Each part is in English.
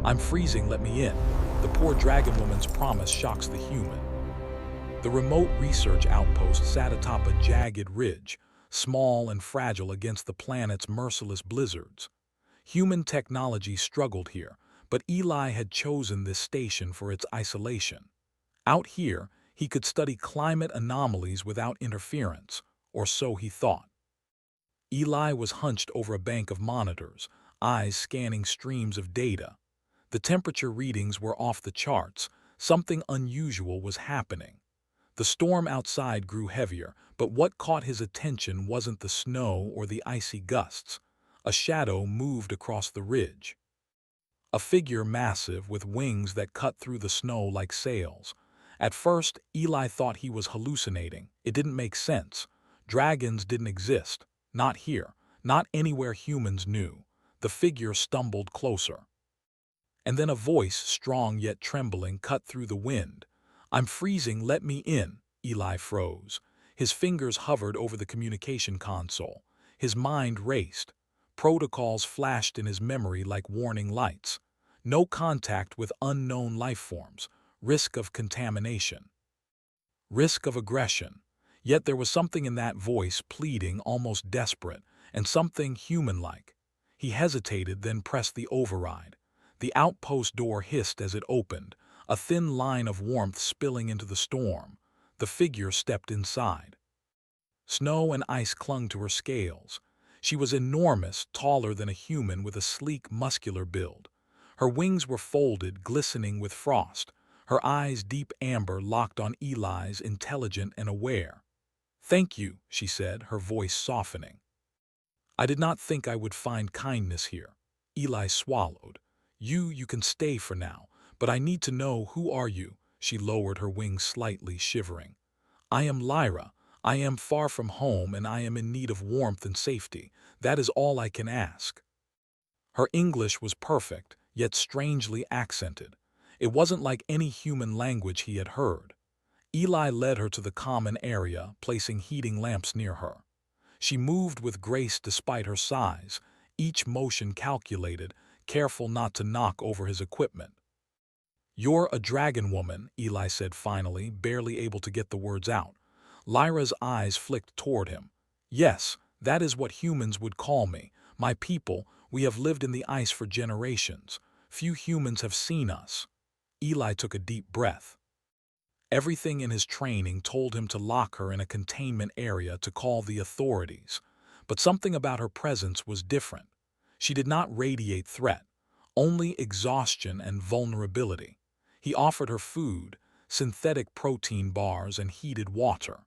I'm freezing, let me in. The poor Dragonwoman's promise shocks the human. The remote research outpost sat atop a jagged ridge, small and fragile against the planet's merciless blizzards. Human technology struggled here, but Eli had chosen this station for its isolation. Out here, he could study climate anomalies without interference, or so he thought. Eli was hunched over a bank of monitors, eyes scanning streams of data. The temperature readings were off the charts. Something unusual was happening. The storm outside grew heavier, but what caught his attention wasn't the snow or the icy gusts. A shadow moved across the ridge. A figure massive with wings that cut through the snow like sails. At first, Eli thought he was hallucinating. It didn't make sense. Dragons didn't exist. Not here. Not anywhere humans knew. The figure stumbled closer. And then a voice, strong yet trembling, cut through the wind. "I'm freezing, let me in." Eli froze. His fingers hovered over the communication console. His mind raced. Protocols flashed in his memory like warning lights. No contact with unknown life forms. Risk of contamination. Risk of aggression. Yet there was something in that voice, pleading, almost desperate, and something human-like. He hesitated, then pressed the override. The outpost door hissed as it opened, a thin line of warmth spilling into the storm. The figure stepped inside. Snow and ice clung to her scales. She was enormous, taller than a human, with a sleek, muscular build. Her wings were folded, glistening with frost. Her eyes, deep amber, locked on Eli's, intelligent and aware. "Thank you," she said, her voice softening. "I did not think I would find kindness here." Eli swallowed. You can stay for now, but I need to know, who are you?" She lowered her wings slightly, shivering. "I am Lyra. I am far from home, and I am in need of warmth and safety. That is all I can ask." Her English was perfect, yet strangely accented. It wasn't like any human language he had heard. Eli led her to the common area, placing heating lamps near her. She moved with grace despite her size, each motion calculated, careful not to knock over his equipment. "You're a Dragonwoman," Eli said finally, barely able to get the words out. Lyra's eyes flicked toward him. "Yes, that is what humans would call me. My people, we have lived in the ice for generations. Few humans have seen us." Eli took a deep breath. Everything in his training told him to lock her in a containment area, to call the authorities. But something about her presence was different. She did not radiate threat, only exhaustion and vulnerability. He offered her food, synthetic protein bars and heated water.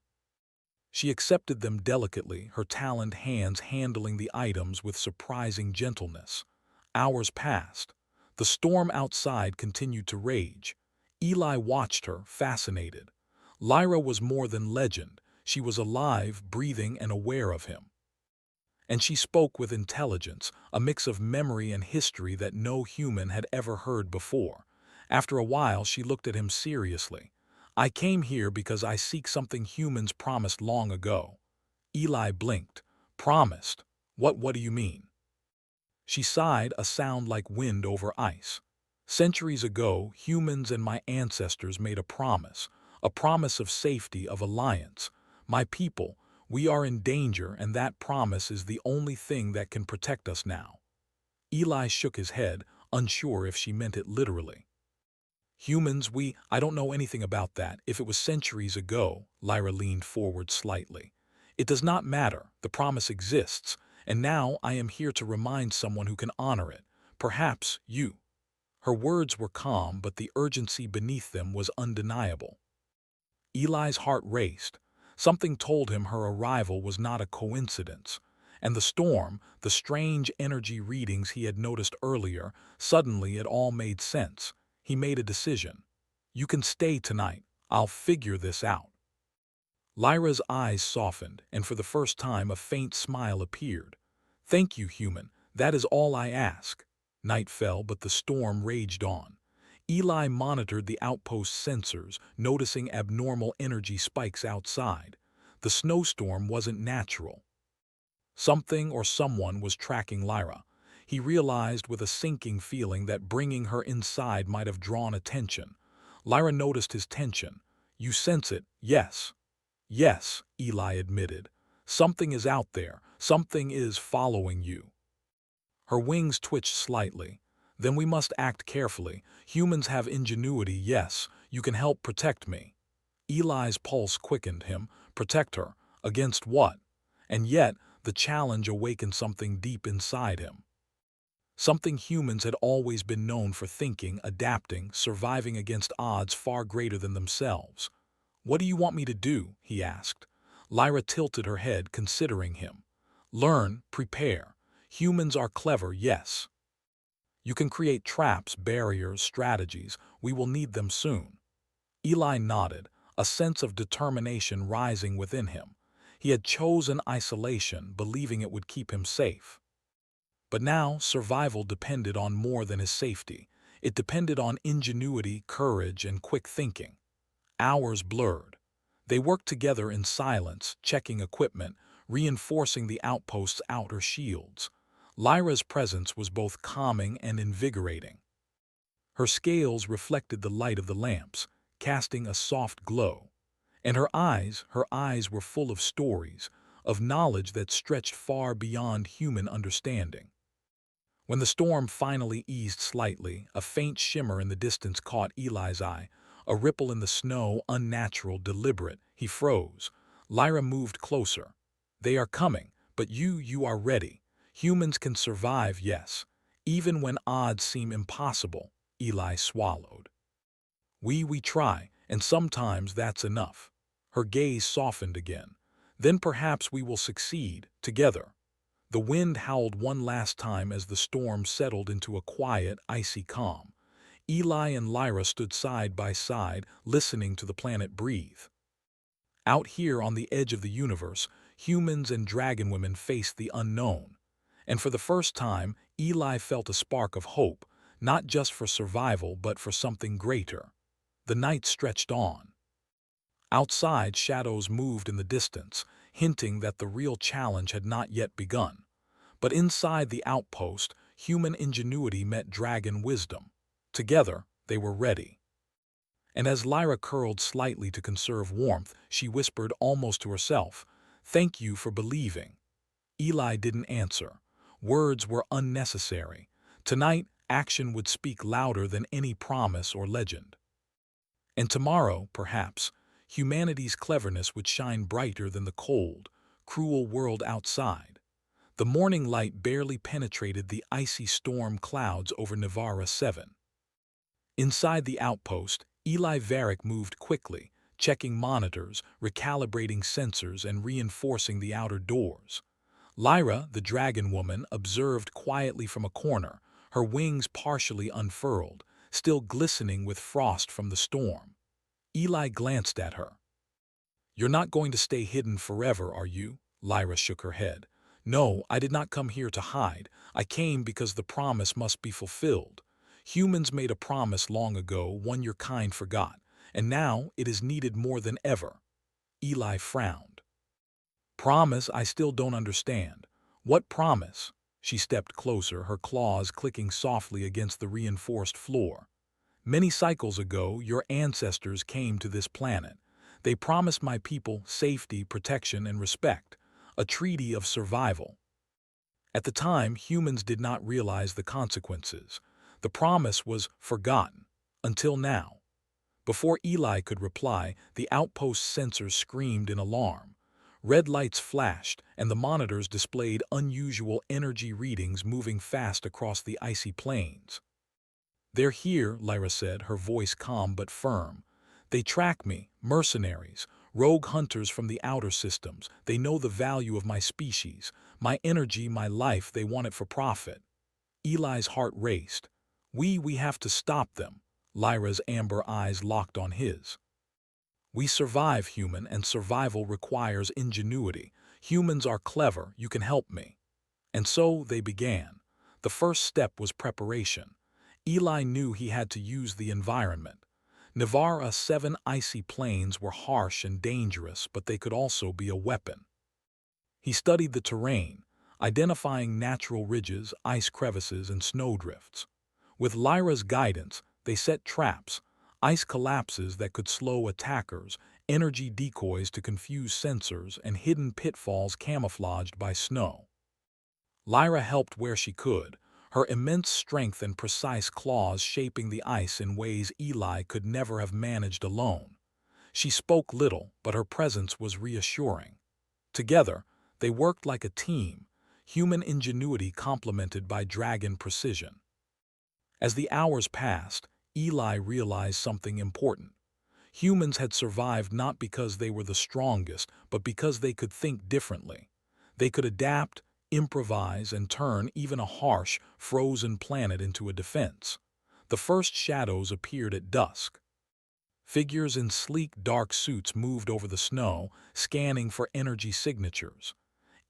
She accepted them delicately, her taloned hands handling the items with surprising gentleness. Hours passed. The storm outside continued to rage. Eli watched her, fascinated. Lyra was more than legend. She was alive, breathing, and aware of him. And she spoke with intelligence, a mix of memory and history that no human had ever heard before. After a while, she looked at him seriously. "I came here because I seek something humans promised long ago." Eli blinked. "Promised? What do you mean?" She sighed, a sound like wind over ice. "Centuries ago, humans and my ancestors made a promise of safety, of alliance. My people, we are in danger, and that promise is the only thing that can protect us now." Eli shook his head, unsure if she meant it literally. "Humans, I don't know anything about that. If it was centuries ago," Lyra leaned forward slightly. "It does not matter. The promise exists, and now I am here to remind someone who can honor it. Perhaps you." Her words were calm, but the urgency beneath them was undeniable. Eli's heart raced. Something told him her arrival was not a coincidence. And the storm, the strange energy readings he had noticed earlier, suddenly it all made sense. He made a decision. "You can stay tonight. I'll figure this out." Lyra's eyes softened, and for the first time a faint smile appeared. "Thank you, human. That is all I ask." Night fell, but the storm raged on. Eli monitored the outpost's sensors, noticing abnormal energy spikes outside. The snowstorm wasn't natural. Something or someone was tracking Lyra. He realized with a sinking feeling that bringing her inside might have drawn attention. Lyra noticed his tension. "You sense it, yes." "Yes," Eli admitted. "Something is out there. Something is following you." Her wings twitched slightly. "Then we must act carefully. Humans have ingenuity, yes. You can help protect me." Eli's pulse quickened him. Protect her? Against what? And yet, the challenge awakened something deep inside him. Something humans had always been known for: thinking, adapting, surviving against odds far greater than themselves. "What do you want me to do?" he asked. Lyra tilted her head, considering him. "Learn, prepare. Humans are clever, yes. You can create traps, barriers, strategies. We will need them soon." Eli nodded, a sense of determination rising within him. He had chosen isolation, believing it would keep him safe. But now survival depended on more than his safety. It depended on ingenuity, courage, and quick thinking. Hours blurred. They worked together in silence, checking equipment, reinforcing the outpost's outer shields. Lyra's presence was both calming and invigorating. Her scales reflected the light of the lamps, casting a soft glow. And her eyes were full of stories, of knowledge that stretched far beyond human understanding. When the storm finally eased slightly, a faint shimmer in the distance caught Eli's eye, a ripple in the snow, unnatural, deliberate. He froze. Lyra moved closer. "They are coming, but you are ready. Humans can survive, yes. Even when odds seem impossible." Eli swallowed. We try, and sometimes that's enough." Her gaze softened again. "Then perhaps we will succeed, together." The wind howled one last time as the storm settled into a quiet, icy calm. Eli and Lyra stood side by side, listening to the planet breathe. Out here on the edge of the universe, humans and dragonwomen faced the unknown. And for the first time, Eli felt a spark of hope, not just for survival but for something greater. The night stretched on. Outside, shadows moved in the distance, hinting that the real challenge had not yet begun. But inside the outpost, human ingenuity met dragon wisdom. Together, they were ready. And as Lyra curled slightly to conserve warmth, she whispered almost to herself, "Thank you for believing." Eli didn't answer. Words were unnecessary. Tonight, action would speak louder than any promise or legend. And tomorrow, perhaps, humanity's cleverness would shine brighter than the cold, cruel world outside. The morning light barely penetrated the icy storm clouds over Navara 7. Inside the outpost, Eli Varick moved quickly, checking monitors, recalibrating sensors, and reinforcing the outer doors. Lyra, the dragonwoman, observed quietly from a corner, her wings partially unfurled, still glistening with frost from the storm. Eli glanced at her. "You're not going to stay hidden forever, are you?" Lyra shook her head. "No, I did not come here to hide. I came because the promise must be fulfilled. Humans made a promise long ago, one your kind forgot, and now it is needed more than ever." Eli frowned. "Promise? I still don't understand. What promise?" She stepped closer, her claws clicking softly against the reinforced floor. "Many cycles ago, your ancestors came to this planet. They promised my people safety, protection, and respect, a treaty of survival. At the time, humans did not realize the consequences. The promise was forgotten, until now." Before Eli could reply, the outpost sensors screamed in alarm. Red lights flashed, and the monitors displayed unusual energy readings moving fast across the icy plains. "They're here," Lyra said, her voice calm but firm. "They track me, mercenaries, rogue hunters from the outer systems. They know the value of my species, my energy, my life. They want it for profit." Eli's heart raced. We have to stop them." Lyra's amber eyes locked on his. "We survive, human, and survival requires ingenuity. Humans are clever, you can help me." And so they began. The first step was preparation. Eli knew he had to use the environment. Navara 7 icy plains were harsh and dangerous, but they could also be a weapon. He studied the terrain, identifying natural ridges, ice crevices, and snowdrifts. With Lyra's guidance, they set traps, ice collapses that could slow attackers, energy decoys to confuse sensors, and hidden pitfalls camouflaged by snow. Lyra helped where she could, her immense strength and precise claws shaping the ice in ways Eli could never have managed alone. She spoke little, but her presence was reassuring. Together, they worked like a team, human ingenuity complemented by dragon precision. As the hours passed, Eli realized something important. Humans had survived not because they were the strongest, but because they could think differently. They could adapt, improvise, and turn even a harsh, frozen planet into a defense. The first shadows appeared at dusk. Figures in sleek, dark suits moved over the snow, scanning for energy signatures.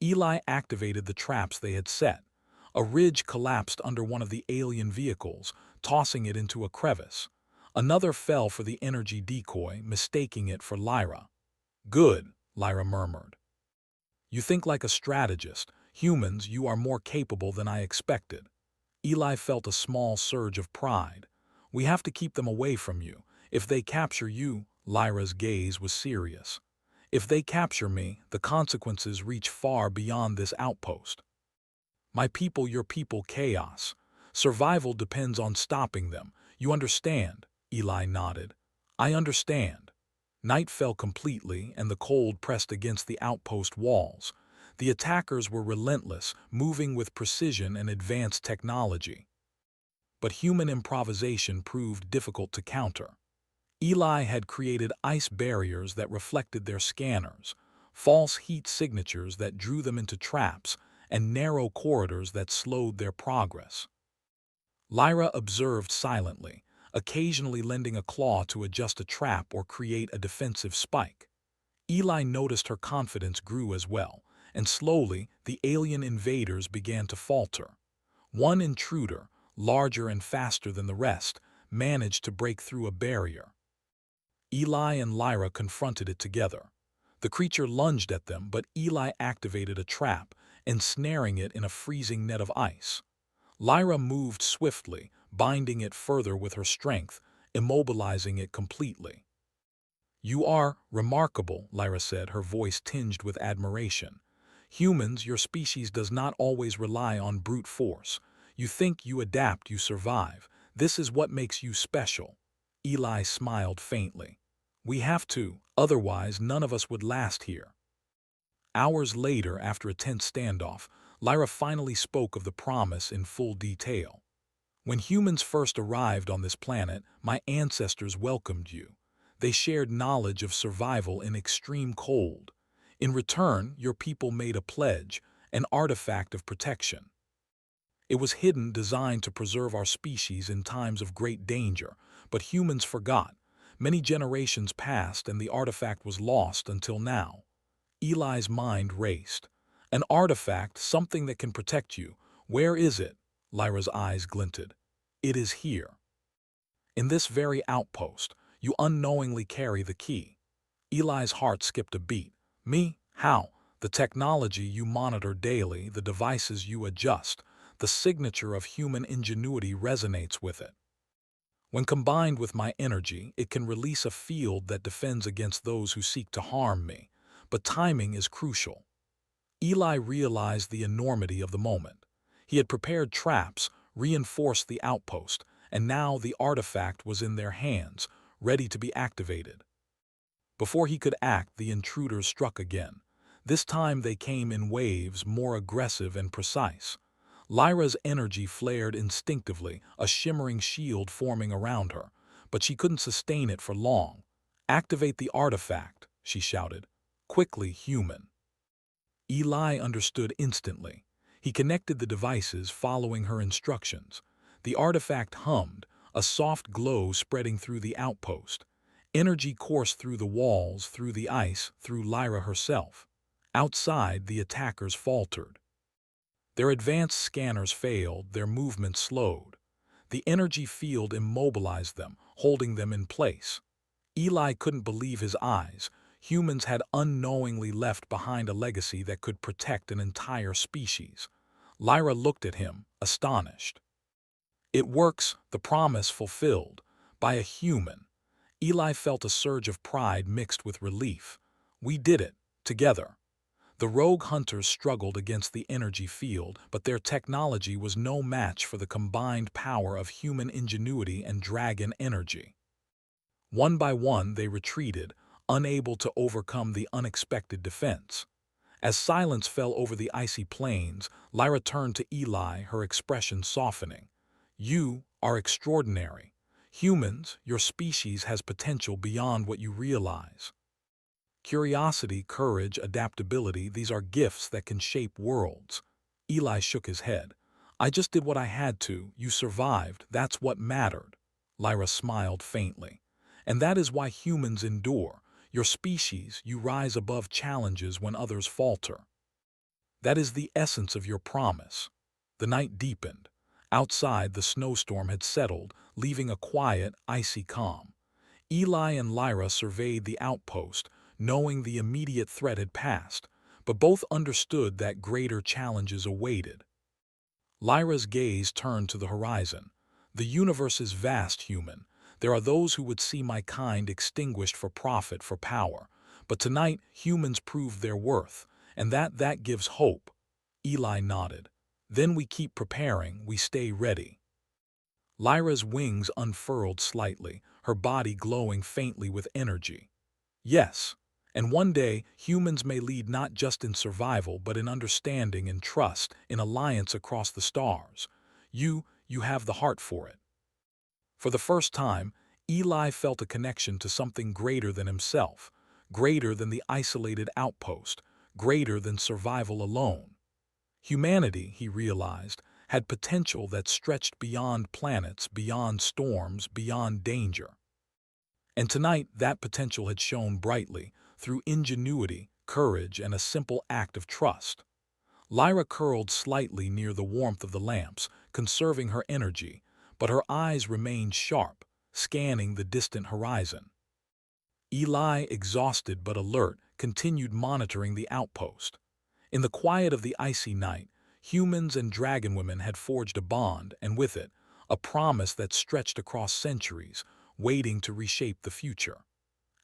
Eli activated the traps they had set. A ridge collapsed under one of the alien vehicles, tossing it into a crevice. Another fell for the energy decoy, mistaking it for Lyra. "Good," Lyra murmured. "You think like a strategist. Humans, you are more capable than I expected." Eli felt a small surge of pride. "We have to keep them away from you. If they capture you," Lyra's gaze was serious. "If they capture me, the consequences reach far beyond this outpost. My people, your people, chaos. Survival depends on stopping them. You understand?" Eli nodded. "I understand." Night fell completely, and the cold pressed against the outpost walls. The attackers were relentless, moving with precision and advanced technology. But human improvisation proved difficult to counter. Eli had created ice barriers that reflected their scanners, false heat signatures that drew them into traps, and narrow corridors that slowed their progress. Lyra observed silently, occasionally lending a claw to adjust a trap or create a defensive spike. Eli noticed her confidence grew as well, and slowly the alien invaders began to falter. One intruder, larger and faster than the rest, managed to break through a barrier. Eli and Lyra confronted it together. The creature lunged at them, but Eli activated a trap, ensnaring it in a freezing net of ice. Lyra moved swiftly, binding it further with her strength, immobilizing it completely. "You are remarkable," Lyra said, her voice tinged with admiration. "Humans, your species does not always rely on brute force. You think, you adapt, you survive. This is what makes you special." Eli smiled faintly. "We have to, otherwise none of us would last here." Hours later, after a tense standoff, Lyra finally spoke of the promise in full detail. "When humans first arrived on this planet, my ancestors welcomed you. They shared knowledge of survival in extreme cold. In return, your people made a pledge, an artifact of protection. It was hidden, designed to preserve our species in times of great danger, but humans forgot. Many generations passed and the artifact was lost until now." Eli's mind raced. "An artifact, something that can protect you. Where is it?" Lyra's eyes glinted. "It is here. In this very outpost. You unknowingly carry the key." Eli's heart skipped a beat. "Me? How?" "The technology you monitor daily, the devices you adjust, the signature of human ingenuity resonates with it. When combined with my energy, it can release a field that defends against those who seek to harm me. But timing is crucial." Eli realized the enormity of the moment. He had prepared traps, reinforced the outpost, and now the artifact was in their hands, ready to be activated. Before he could act, the intruders struck again. This time they came in waves, more aggressive and precise. Lyra's energy flared instinctively, a shimmering shield forming around her, but she couldn't sustain it for long. "Activate the artifact," she shouted. "Quickly, human." Eli understood instantly. He connected the devices, following her instructions. The artifact hummed, a soft glow spreading through the outpost. Energy coursed through the walls, through the ice, through Lyra herself. Outside, the attackers faltered. Their advanced scanners failed, their movement slowed. The energy field immobilized them, holding them in place. Eli couldn't believe his eyes. humans had unknowingly left behind a legacy that could protect an entire species. Lyra looked at him, astonished. It works, the promise fulfilled. By a human. Eli felt a surge of pride mixed with relief. We did it, together. The rogue hunters struggled against the energy field, but their technology was no match for the combined power of human ingenuity and dragon energy. One by one they retreated, unable to overcome the unexpected defense. As silence fell over the icy plains, Lyra turned to Eli, her expression softening. You are extraordinary. Humans, your species has potential beyond what you realize. Curiosity, courage, adaptability, these are gifts that can shape worlds. Eli shook his head. I just did what I had to. You survived. That's what mattered. Lyra smiled faintly. And that is why humans endure. Your species, you rise above challenges when others falter. That is the essence of your promise. The night deepened. Outside, the snowstorm had settled, leaving a quiet, icy calm. Eli and Lyra surveyed the outpost, knowing the immediate threat had passed, but both understood that greater challenges awaited. Lyra's gaze turned to the horizon. The universe is vast, human. There are those who would see my kind extinguished for profit, for power. But tonight, humans proved their worth, and that gives hope. Eli nodded. Then we keep preparing, we stay ready. Lyra's wings unfurled slightly, her body glowing faintly with energy. Yes, and one day humans may lead not just in survival but in understanding and trust, in alliance across the stars. You have the heart for it. For the first time, Eli felt a connection to something greater than himself, greater than the isolated outpost, greater than survival alone. Humanity, he realized, had potential that stretched beyond planets, beyond storms, beyond danger. And tonight that potential had shone brightly, through ingenuity, courage, and a simple act of trust. Lyra curled slightly near the warmth of the lamps, conserving her energy, but her eyes remained sharp, scanning the distant horizon. Eli, exhausted but alert, continued monitoring the outpost. In the quiet of the icy night, humans and dragonwomen had forged a bond, and with it, a promise that stretched across centuries, waiting to reshape the future.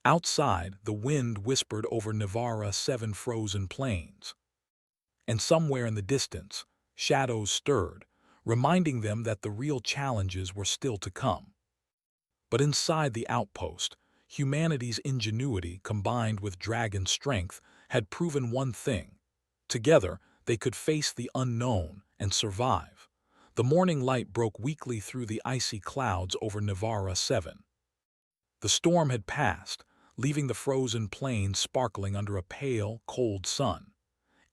Outside, the wind whispered over Nivara 7 frozen plains. And somewhere in the distance, shadows stirred, reminding them that the real challenges were still to come. But inside the outpost, humanity's ingenuity combined with dragon strength had proven one thing. Together, they could face the unknown and survive. The morning light broke weakly through the icy clouds over Nivara 7. The storm had passed, leaving the frozen plains sparkling under a pale, cold sun.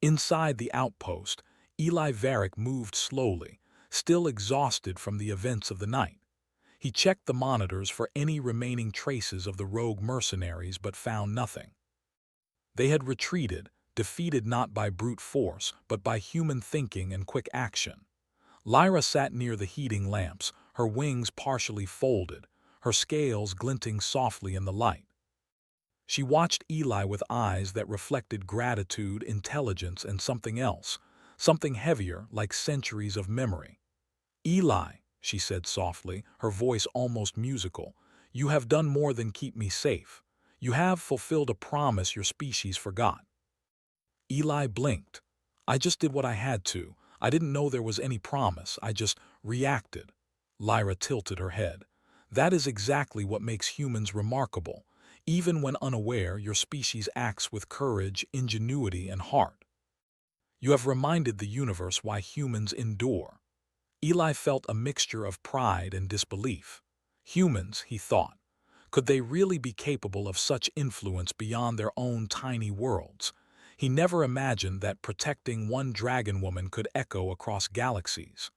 Inside the outpost, Eli Varick moved slowly, still exhausted from the events of the night. He checked the monitors for any remaining traces of the rogue mercenaries but found nothing. They had retreated, defeated not by brute force, but by human thinking and quick action. Lyra sat near the heating lamps, her wings partially folded, her scales glinting softly in the light. She watched Eli with eyes that reflected gratitude, intelligence, and something else, something heavier, like centuries of memory. Eli, she said softly, her voice almost musical, you have done more than keep me safe. You have fulfilled a promise your species forgot. Eli blinked. I just did what I had to. I didn't know there was any promise. I just reacted. Lyra tilted her head. That is exactly what makes humans remarkable. Even when unaware, your species acts with courage, ingenuity, and heart. You have reminded the universe why humans endure. Eli felt a mixture of pride and disbelief. Humans, he thought. Could they really be capable of such influence beyond their own tiny worlds? He never imagined that protecting one dragonwoman could echo across galaxies.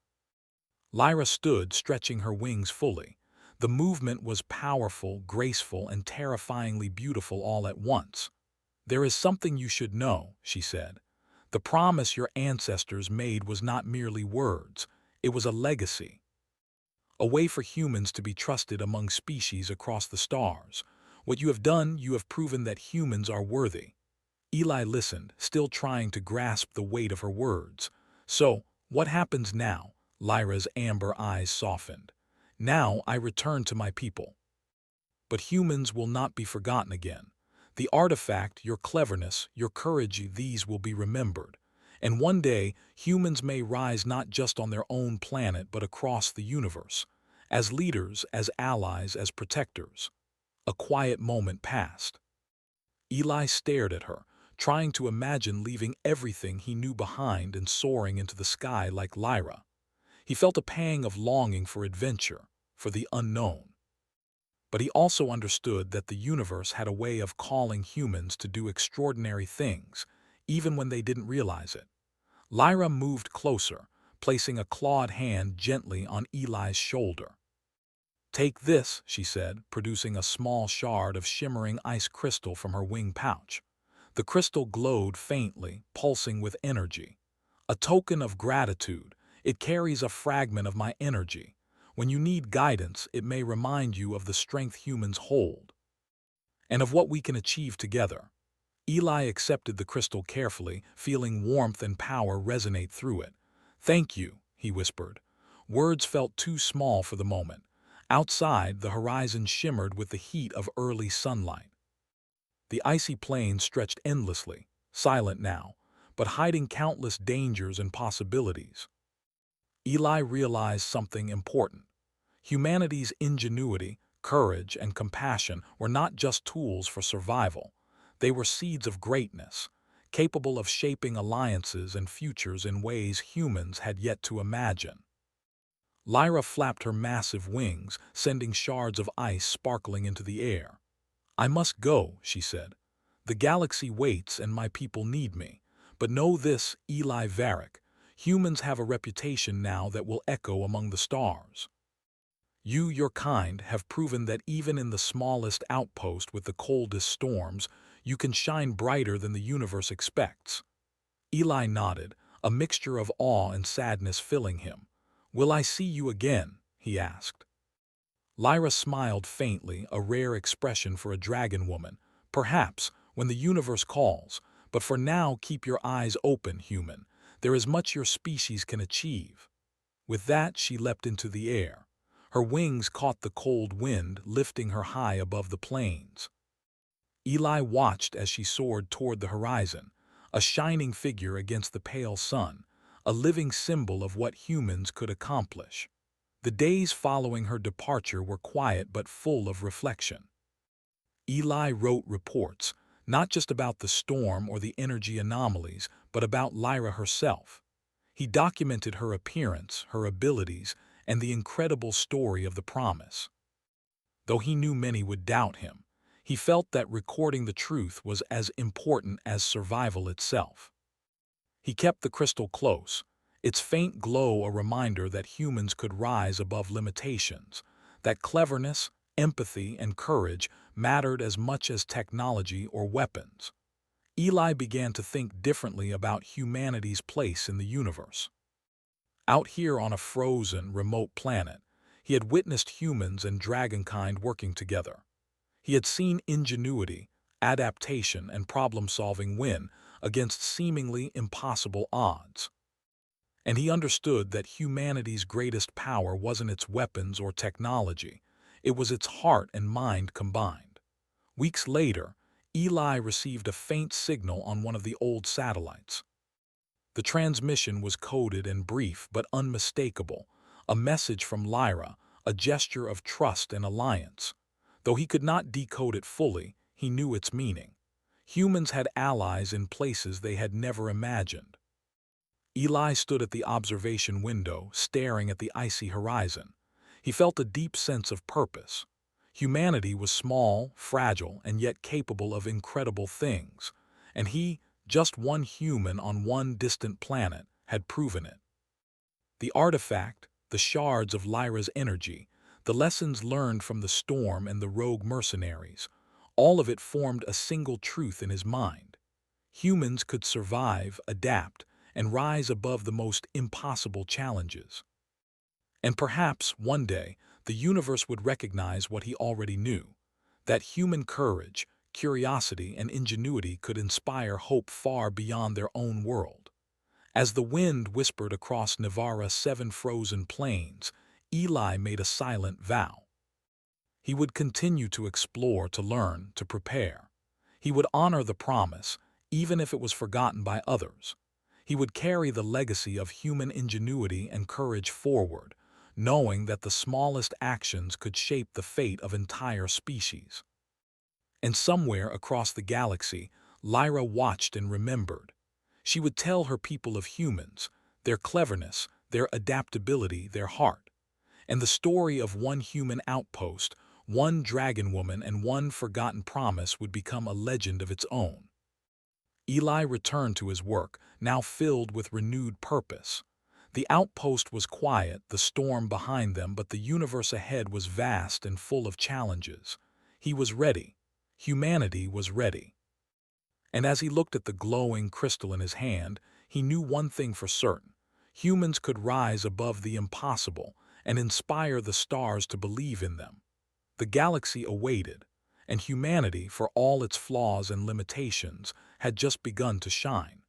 Lyra stood, stretching her wings fully. The movement was powerful, graceful, and terrifyingly beautiful all at once. There is something you should know, she said. The promise your ancestors made was not merely words. It was a legacy. A way for humans to be trusted among species across the stars. What you have done, you have proven that humans are worthy. Eli listened, still trying to grasp the weight of her words. So, what happens now? Lyra's amber eyes softened. Now I return to my people. But humans will not be forgotten again. The artifact, your cleverness, your courage, these will be remembered. And one day, humans may rise not just on their own planet but across the universe, as leaders, as allies, as protectors. A quiet moment passed. Eli stared at her, trying to imagine leaving everything he knew behind and soaring into the sky like Lyra. He felt a pang of longing for adventure, for the unknown. But he also understood that the universe had a way of calling humans to do extraordinary things, even when they didn't realize it. Lyra moved closer, placing a clawed hand gently on Eli's shoulder. "Take this," she said, producing a small shard of shimmering ice crystal from her wing pouch. The crystal glowed faintly, pulsing with energy. "A token of gratitude. It carries a fragment of my energy. When you need guidance, it may remind you of the strength humans hold, and of what we can achieve together." Eli accepted the crystal carefully, feeling warmth and power resonate through it. "Thank you," he whispered. Words felt too small for the moment. Outside, the horizon shimmered with the heat of early sunlight. The icy plains stretched endlessly, silent now, but hiding countless dangers and possibilities. Eli realized something important. Humanity's ingenuity, courage, and compassion were not just tools for survival. They were seeds of greatness, capable of shaping alliances and futures in ways humans had yet to imagine. Lyra flapped her massive wings, sending shards of ice sparkling into the air. "I must go," she said. "The galaxy waits and my people need me. But know this, Eli Varick, humans have a reputation now that will echo among the stars. You, your kind, have proven that even in the smallest outpost with the coldest storms, you can shine brighter than the universe expects." Eli nodded, a mixture of awe and sadness filling him. "Will I see you again?" he asked. Lyra smiled faintly, a rare expression for a dragon woman. "Perhaps, when the universe calls. But for now, keep your eyes open, human. There is much your species can achieve." With that, she leapt into the air. Her wings caught the cold wind, lifting her high above the plains. Eli watched as she soared toward the horizon, a shining figure against the pale sun, a living symbol of what humans could accomplish. The days following her departure were quiet but full of reflection. Eli wrote reports, not just about the storm or the energy anomalies, but about Lyra herself. He documented her appearance, her abilities, and the incredible story of the promise. Though he knew many would doubt him, he felt that recording the truth was as important as survival itself. He kept the crystal close, its faint glow a reminder that humans could rise above limitations, that cleverness, empathy, and courage mattered as much as technology or weapons. Eli began to think differently about humanity's place in the universe. Out here on a frozen, remote planet, he had witnessed humans and dragonkind working together. He had seen ingenuity, adaptation, and problem-solving win against seemingly impossible odds. And he understood that humanity's greatest power wasn't its weapons or technology, it was its heart and mind combined. Weeks later, Eli received a faint signal on one of the old satellites. The transmission was coded and brief but unmistakable, a message from Lyra, a gesture of trust and alliance. Though he could not decode it fully, he knew its meaning. Humans had allies in places they had never imagined. Eli stood at the observation window, staring at the icy horizon. He felt a deep sense of purpose. Humanity was small, fragile, and yet capable of incredible things, and he, just one human on one distant planet, had proven it. The artifact, the shards of Lyra's energy, the lessons learned from the storm and the rogue mercenaries, all of it formed a single truth in his mind. Humans could survive, adapt, and rise above the most impossible challenges. And perhaps, one day, the universe would recognize what he already knew, that human courage, curiosity, and ingenuity could inspire hope far beyond their own world. As the wind whispered across Nivara's 7 frozen plains, Eli made a silent vow. He would continue to explore, to learn, to prepare. He would honor the promise, even if it was forgotten by others. He would carry the legacy of human ingenuity and courage forward, knowing that the smallest actions could shape the fate of entire species. And somewhere across the galaxy, Lyra watched and remembered. She would tell her people of humans, their cleverness, their adaptability, their heart. And the story of one human outpost, one dragon woman, and one forgotten promise would become a legend of its own. Eli returned to his work, now filled with renewed purpose. The outpost was quiet, the storm behind them, but the universe ahead was vast and full of challenges. He was ready. Humanity was ready. And as he looked at the glowing crystal in his hand, he knew one thing for certain. Humans could rise above the impossible and inspire the stars to believe in them. The galaxy awaited, and humanity, for all its flaws and limitations, had just begun to shine.